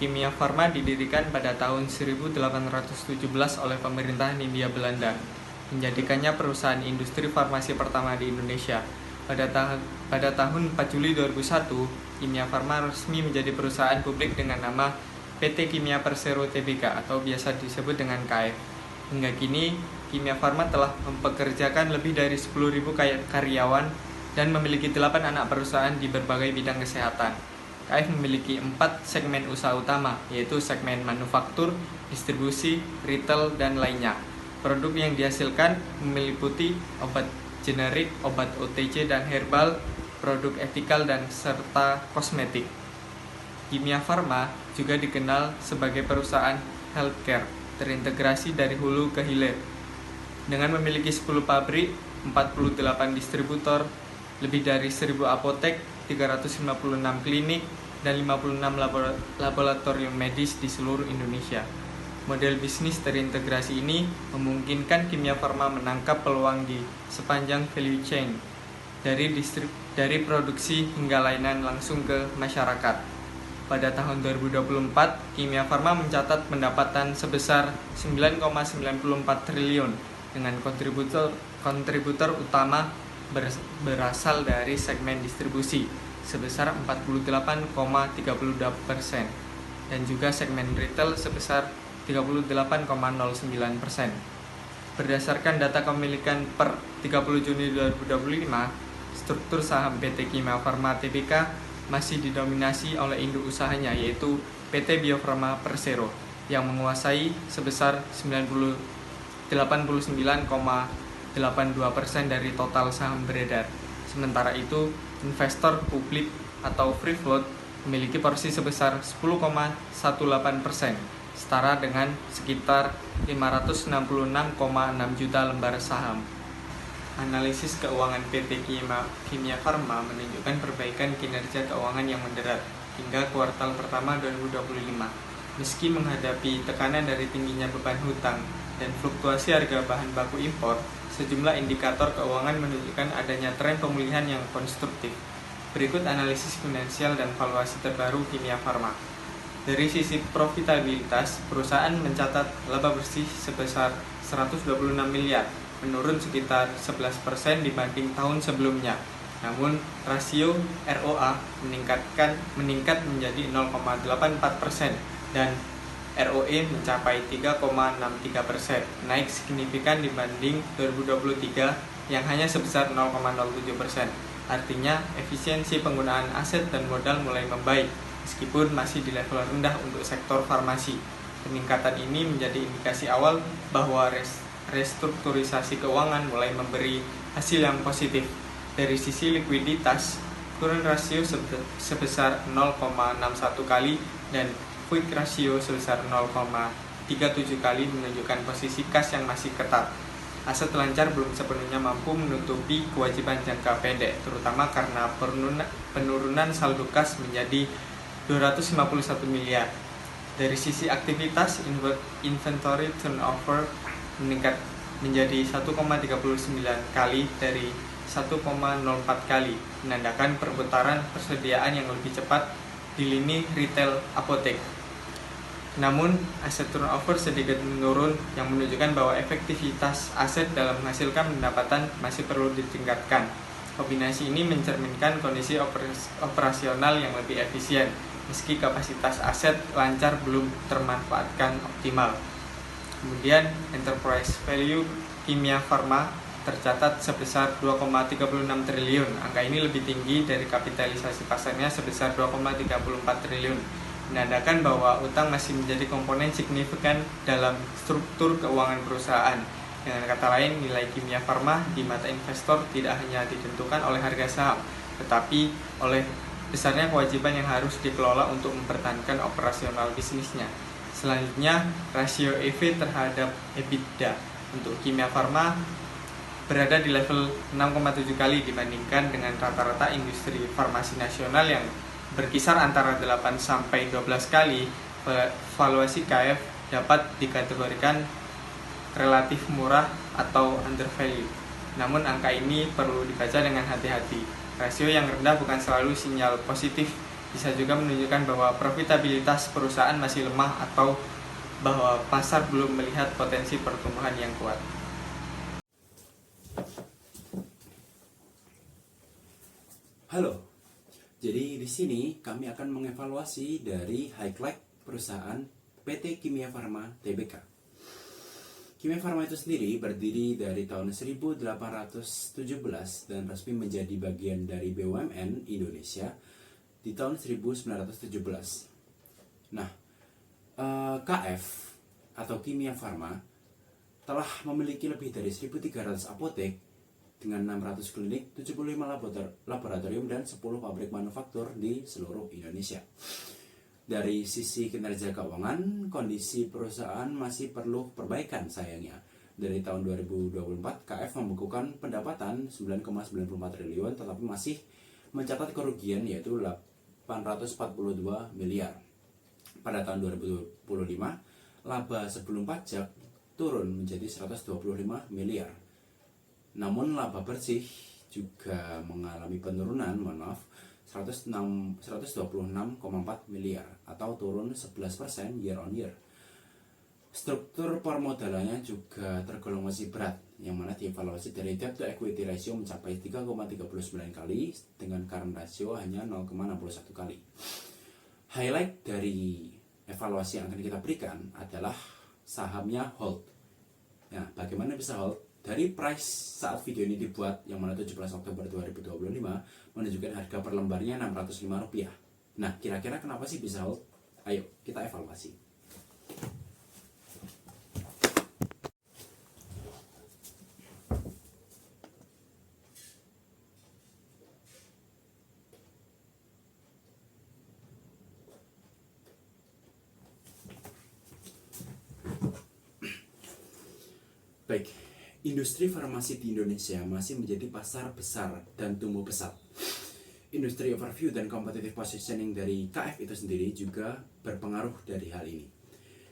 Kimia Farma didirikan pada tahun 1817 oleh pemerintahan Hindia Belanda, menjadikannya perusahaan industri farmasi pertama di Indonesia. Pada tahun 4 Juli 2001, Kimia Farma resmi menjadi perusahaan publik dengan nama PT Kimia Persero Tbk atau biasa disebut dengan KF. Hingga kini, Kimia Farma telah mempekerjakan lebih dari 10.000 karyawan dan memiliki 8 anak perusahaan di berbagai bidang kesehatan. KF memiliki 4 segmen usaha utama, yaitu segmen manufaktur, distribusi, retail, dan lainnya. Produk yang dihasilkan meliputi obat generik, obat OTC dan herbal, produk etikal, dan serta kosmetik. Kimia Farma juga dikenal sebagai perusahaan healthcare, terintegrasi dari hulu ke hilir. Dengan memiliki 10 pabrik, 48 distributor, lebih dari 1.000 apotek, 356 klinik, dan 56 laboratorium medis di seluruh Indonesia. Model bisnis terintegrasi ini memungkinkan Kimia Farma menangkap peluang di sepanjang value chain, dari produksi hingga layanan langsung ke masyarakat. Pada tahun 2024, Kimia Farma mencatat pendapatan sebesar 9,94 triliun dengan kontributor utama berasal dari segmen distribusi sebesar 48,32% dan juga segmen retail sebesar 38,09%. Berdasarkan data kepemilikan per 30 Juni 2025, struktur saham PT Kimia Farma Tbk masih didominasi oleh induk usahanya yaitu PT Bio Farma Persero yang menguasai sebesar 89,82% dari total saham beredar. Sementara itu, investor publik atau free float memiliki porsi sebesar 10,18%, setara dengan sekitar 566,6 juta lembar saham. Analisis keuangan PT Kimia Farma menunjukkan perbaikan kinerja keuangan yang moderat hingga kuartal pertama 2025. Meski menghadapi tekanan dari tingginya beban hutang dan fluktuasi harga bahan baku impor, sejumlah indikator keuangan menunjukkan adanya tren pemulihan yang konstruktif. Berikut analisis finansial dan valuasi terbaru Kimia Farma. Dari sisi profitabilitas, perusahaan mencatat laba bersih sebesar 126 miliar, menurun sekitar 11% dibanding tahun sebelumnya. Namun, rasio ROA meningkat menjadi 0,84% dan ROE mencapai 3,63%, naik signifikan dibanding 2023 yang hanya sebesar 0,07%. Artinya, efisiensi penggunaan aset dan modal mulai membaik, meskipun masih di level rendah untuk sektor farmasi. Peningkatan ini menjadi indikasi awal bahwa restrukturisasi keuangan mulai memberi hasil yang positif. Dari sisi likuiditas, current ratio sebesar 0,61 kali dan quick ratio sebesar 0,37 kali menunjukkan posisi kas yang masih ketat. Aset lancar belum sepenuhnya mampu menutupi kewajiban jangka pendek, terutama karena penurunan saldo kas menjadi 251 miliar. Dari sisi aktivitas, inventory turnover meningkat menjadi 1,39 kali dari 1,04 kali, menandakan perputaran persediaan yang lebih cepat di lini retail apotek. Namun, aset turnover sedikit menurun yang menunjukkan bahwa efektivitas aset dalam menghasilkan pendapatan masih perlu ditingkatkan. Kombinasi ini mencerminkan kondisi operasional yang lebih efisien, meski kapasitas aset lancar belum termanfaatkan optimal. Kemudian, enterprise value Kimia Farma tercatat sebesar 2,36 triliun. Angka ini lebih tinggi dari kapitalisasi pasarnya sebesar 2,34 triliun. Menandakan bahwa utang masih menjadi komponen signifikan dalam struktur keuangan perusahaan. Dengan kata lain, nilai Kimia Farma di mata investor tidak hanya ditentukan oleh harga saham, tetapi oleh besarnya kewajiban yang harus dikelola untuk mempertahankan operasional bisnisnya. Selanjutnya, rasio EV terhadap EBITDA untuk Kimia Farma berada di level 6,7 kali dibandingkan dengan rata-rata industri farmasi nasional yang berkisar antara 8 sampai 12 kali. Valuasi KF dapat dikategorikan relatif murah atau undervalue. Namun angka ini perlu dibaca dengan hati-hati. Rasio yang rendah bukan selalu sinyal positif Bisa juga menunjukkan bahwa profitabilitas perusahaan masih lemah atau bahwa pasar belum melihat potensi pertumbuhan yang kuat. Halo, jadi di sini kami akan mengevaluasi dari highlight perusahaan PT Kimia Farma Tbk. Kimia Farma itu sendiri berdiri dari tahun 1817 dan resmi menjadi bagian dari BUMN Indonesia di tahun 1917. Nah, KF atau Kimia Farma telah memiliki lebih dari 1.300 apotek dengan 600 klinik, 75 laboratorium, dan 10 pabrik manufaktur di seluruh Indonesia. Dari sisi kinerja keuangan, kondisi perusahaan masih perlu perbaikan sayangnya. Dari tahun 2024, KF membukukan pendapatan 9,94 triliun tetapi masih mencatat kerugian yaitu 842 miliar. Pada tahun 2025, laba sebelum pajak turun menjadi 125 miliar. Namun laba bersih juga mengalami penurunan, 126,4 miliar atau turun 11% year on year. Struktur permodalannya juga tergolong masih berat, yang mana dievaluasi dari debt to equity ratio mencapai 3,39 kali dengan current ratio hanya 0,61 kali. Highlight dari evaluasi yang akan kita berikan adalah sahamnya hold. Nah, bagaimana bisa hold? Dari price saat video ini dibuat, yang mana 17 Oktober 2025, menunjukkan harga per lembarnya Rp605. Nah, kira-kira kenapa sih bisa hold? Ayo, kita evaluasi. Baik, industri farmasi di Indonesia masih menjadi pasar besar dan tumbuh pesat. Industri overview dan competitive positioning dari KF itu sendiri juga berpengaruh dari hal ini.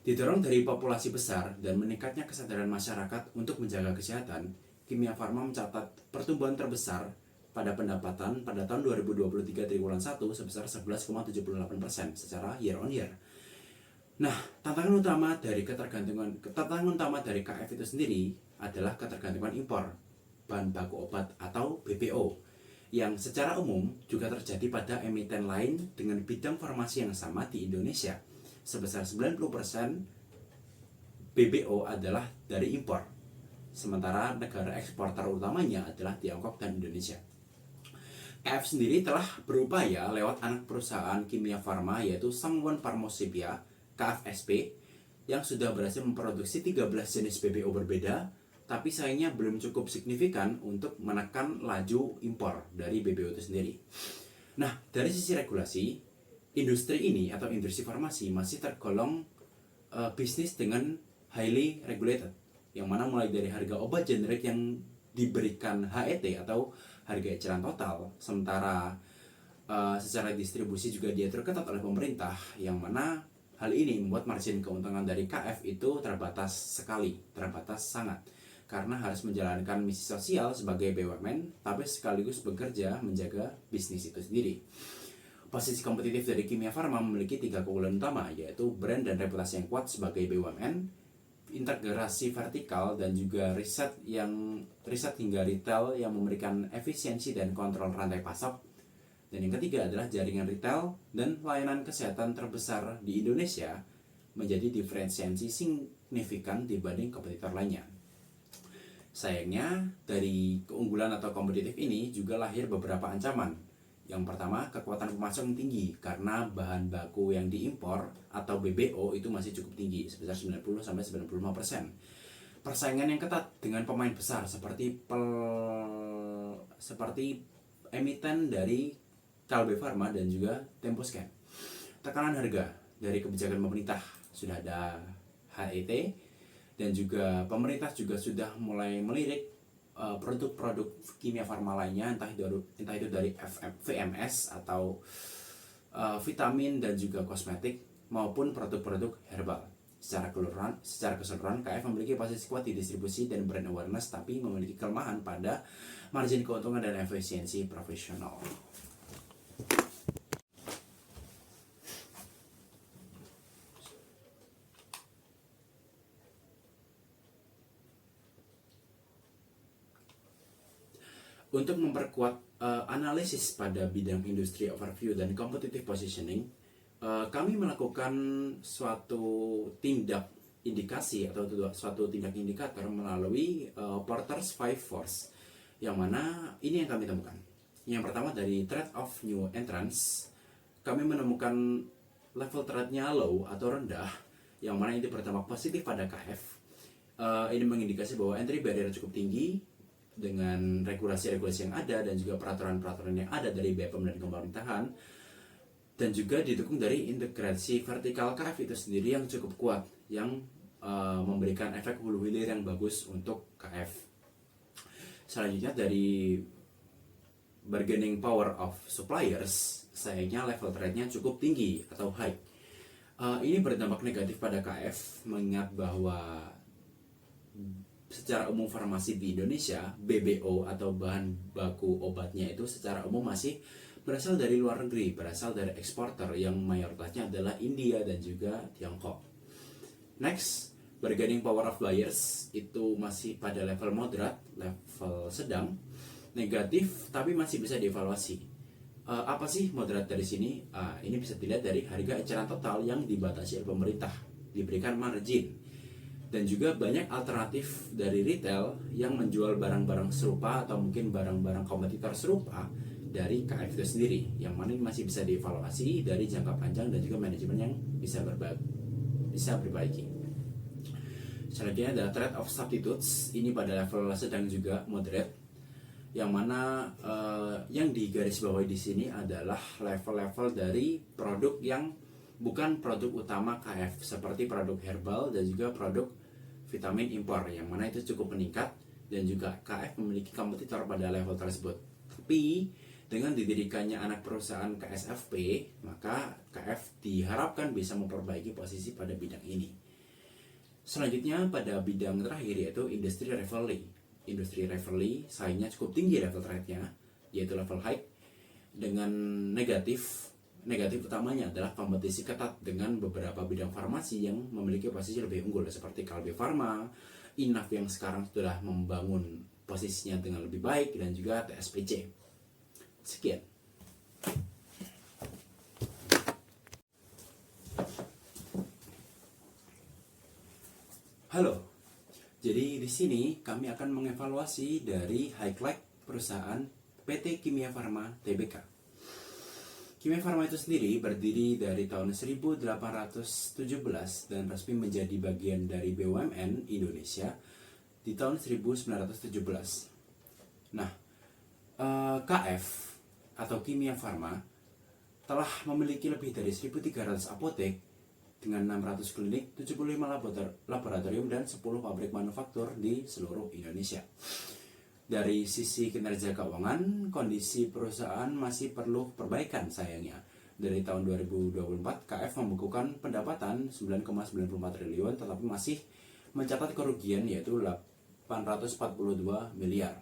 Didorong dari populasi besar dan meningkatnya kesadaran masyarakat untuk menjaga kesehatan, Kimia Farma mencatat pertumbuhan terbesar pada pendapatan pada tahun 2023 triwulan 1 sebesar 11,78% secara year on year. Nah, tantangan utama dari KF itu sendiri adalah ketergantungan impor bahan baku obat atau BPO yang secara umum juga terjadi pada emiten lain dengan bidang farmasi yang sama di Indonesia. Sebesar 90% BPO adalah dari impor, sementara negara eksporter utamanya adalah Tiongkok dan Indonesia. KF sendiri telah berupaya lewat anak perusahaan Kimia Farma yaitu Sangwon Pharmacia KFSP yang sudah berhasil memproduksi 13 jenis BPO berbeda, tapi sayangnya belum cukup signifikan untuk menekan laju impor dari BPO itu sendiri. Nah, dari sisi regulasi, industri ini atau industri farmasi masih tergolong bisnis dengan highly regulated, yang mana mulai dari harga obat generik yang diberikan HET atau harga eceran total, sementara secara distribusi juga diatur ketat oleh pemerintah, yang mana hal ini membuat margin keuntungan dari KF itu terbatas sangat, karena harus menjalankan misi sosial sebagai BUMN, tapi sekaligus bekerja menjaga bisnis itu sendiri. Posisi kompetitif dari Kimia Farma memiliki 3 keunggulan utama, yaitu brand dan reputasi yang kuat sebagai BUMN, integrasi vertikal, dan juga riset hingga retail yang memberikan efisiensi dan kontrol rantai pasok. Dan yang ketiga adalah jaringan retail dan layanan kesehatan terbesar di Indonesia menjadi diferensiasi signifikan dibanding kompetitor lainnya. Sayangnya, dari keunggulan atau kompetitif ini juga lahir beberapa ancaman. Yang pertama, kekuatan pemasok yang tinggi karena bahan baku yang diimpor atau BBO itu masih cukup tinggi, sebesar 90-95%. Persaingan yang ketat dengan pemain besar seperti emiten dari Kalbe Farma dan juga Temposcan. Tekanan harga dari kebijakan pemerintah, sudah ada HET, dan juga pemerintah juga sudah mulai melirik produk-produk kimia farma lainnya, entah itu dari VMS atau vitamin dan juga kosmetik maupun produk-produk herbal. Secara keseluruhan, KF memiliki posisi kuat di distribusi dan brand awareness, tapi memiliki kelemahan pada margin keuntungan dan efisiensi profesional. Untuk memperkuat analisis pada bidang industri overview dan competitive positioning, kami melakukan suatu tindak indikasi atau suatu tindak indikator melalui Porter's Five Force, yang mana ini yang kami temukan. Yang pertama dari threat of new entrants, kami menemukan level threat-nya low atau rendah, yang mana ini berdampak positif pada KF. Ini mengindikasi bahwa entry barrier cukup tinggi dengan regulasi-regulasi yang ada dan juga peraturan-peraturan yang ada dari BPOM dan pemerintahan, dan juga didukung dari integrasi vertikal KF itu sendiri yang cukup kuat, yang memberikan efek hulu hilir yang bagus untuk KF. Selanjutnya dari bargaining power of suppliers, sayangnya level trade-nya cukup tinggi atau high. Ini berdampak negatif pada KF, mengingat bahwa secara umum farmasi di Indonesia, BBO atau bahan baku obatnya itu secara umum masih berasal dari luar negeri, berasal dari eksporter yang mayoritasnya adalah India dan juga Tiongkok. Next, bargaining power of buyers itu masih pada level moderat, level sedang, negatif tapi masih bisa dievaluasi. Apa sih moderat dari sini? Ini bisa dilihat dari harga eceran total yang dibatasi oleh pemerintah, diberikan margin. Dan juga banyak alternatif dari retail yang menjual barang-barang serupa atau mungkin barang-barang kompetitor serupa dari KF itu sendiri, yang mana ini masih bisa dievaluasi dari jangka panjang dan juga manajemen yang bisa diperbaiki. Selanjutnya adalah trade of substitutes, ini pada level sedang juga moderate, yang mana yang digarisbawahi di sini adalah level-level dari produk yang bukan produk utama KF, seperti produk herbal dan juga produk vitamin impor, yang mana itu cukup meningkat dan juga KF memiliki kompetitor pada level tersebut. Tapi dengan didirikannya anak perusahaan KSFP, maka KF diharapkan bisa memperbaiki posisi pada bidang ini. Selanjutnya pada bidang terakhir yaitu industri rivalry. Industri rivalry saingnya cukup tinggi level trade-nya, yaitu level high, dengan negatif utamanya adalah kompetisi ketat dengan beberapa bidang farmasi yang memiliki posisi lebih unggul, seperti Kalbe Pharma, Inaf yang sekarang sudah membangun posisinya dengan lebih baik, dan juga TSPC. Sekian. Halo. Jadi di sini kami akan mengevaluasi dari highlight perusahaan PT Kimia Farma Tbk. Kimia Farma itu sendiri berdiri dari tahun 1817 dan resmi menjadi bagian dari BUMN Indonesia di tahun 1917. Nah, KF atau Kimia Farma telah memiliki lebih dari 1.300 apotek dengan 600 klinik, 75 laboratorium, dan 10 pabrik manufaktur di seluruh Indonesia. Dari sisi kinerja keuangan, kondisi perusahaan masih perlu perbaikan sayangnya. Dari tahun 2024, KF membukukan pendapatan 9,94 triliun tetapi masih mencatat kerugian yaitu 842 miliar.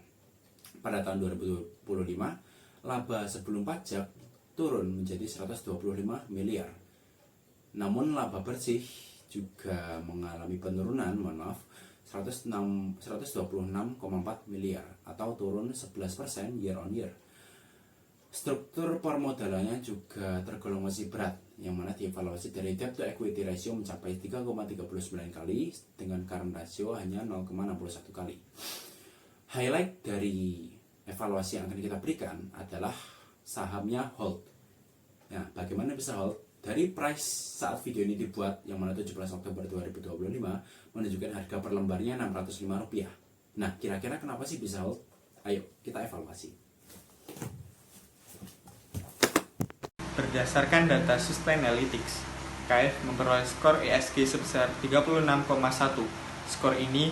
Pada tahun 2025, laba sebelum pajak turun menjadi 125 miliar. Namun laba bersih juga mengalami penurunan, 126,4 miliar atau turun 11% year on year. Struktur permodalannya juga tergolong masih berat, yang mana dievaluasi dari debt to equity ratio mencapai 3,39 kali dengan current ratio hanya 0,61 kali. Highlight dari evaluasi yang akan kita berikan adalah sahamnya hold. Nah, bagaimana bisa hold? Dari price saat video ini dibuat, yang mana 17 Oktober 2025, menunjukkan harga per lembarnya Rp605. Nah, kira-kira kenapa sih bisa hold? Ayo, kita evaluasi. Berdasarkan data Sustainalytics, KF memperoleh skor ESG sebesar 36,1. Skor ini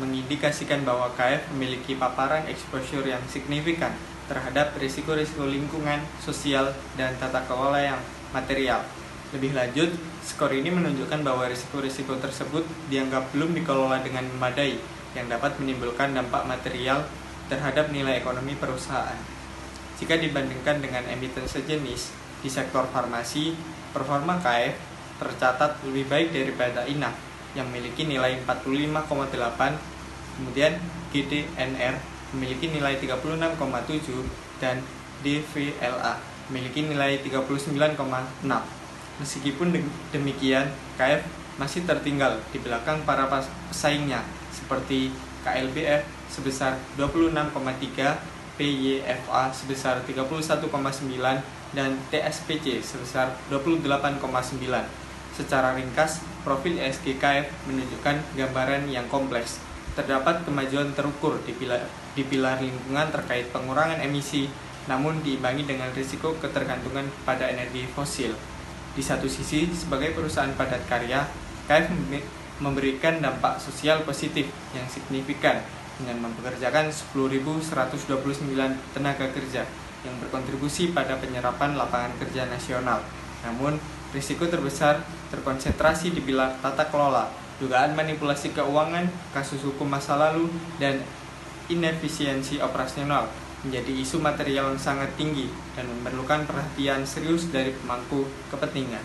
mengindikasikan bahwa KF memiliki paparan exposure yang signifikan terhadap risiko-risiko lingkungan, sosial, dan tata kelola yang material. Lebih lanjut, skor ini menunjukkan bahwa risiko-risiko tersebut dianggap belum dikelola dengan memadai, yang dapat menimbulkan dampak material terhadap nilai ekonomi perusahaan. Jika dibandingkan dengan emiten sejenis di sektor farmasi, performa KF tercatat lebih baik daripada INAF yang memiliki nilai 45,8, kemudian GDNR memiliki nilai 36,7 dan DVLA memiliki nilai 39,6. Meskipun demikian, KF masih tertinggal di belakang para pesaingnya seperti KLBF sebesar 26,3, PYFA sebesar 31,9, dan TSPC sebesar 28,9. Secara ringkas, profil ESG KF menunjukkan gambaran yang kompleks. Terdapat kemajuan terukur di pilar lingkungan terkait pengurangan emisi, namun diimbangi dengan risiko ketergantungan pada energi fosil. Di satu sisi, sebagai perusahaan padat karya, KF memberikan dampak sosial positif yang signifikan dengan mempekerjakan 10.129 tenaga kerja yang berkontribusi pada penyerapan lapangan kerja nasional. Namun, risiko terbesar terkonsentrasi di pilar tata kelola, dugaan manipulasi keuangan, kasus hukum masa lalu, dan inefisiensi operasional menjadi isu material yang sangat tinggi dan memerlukan perhatian serius dari pemangku kepentingan.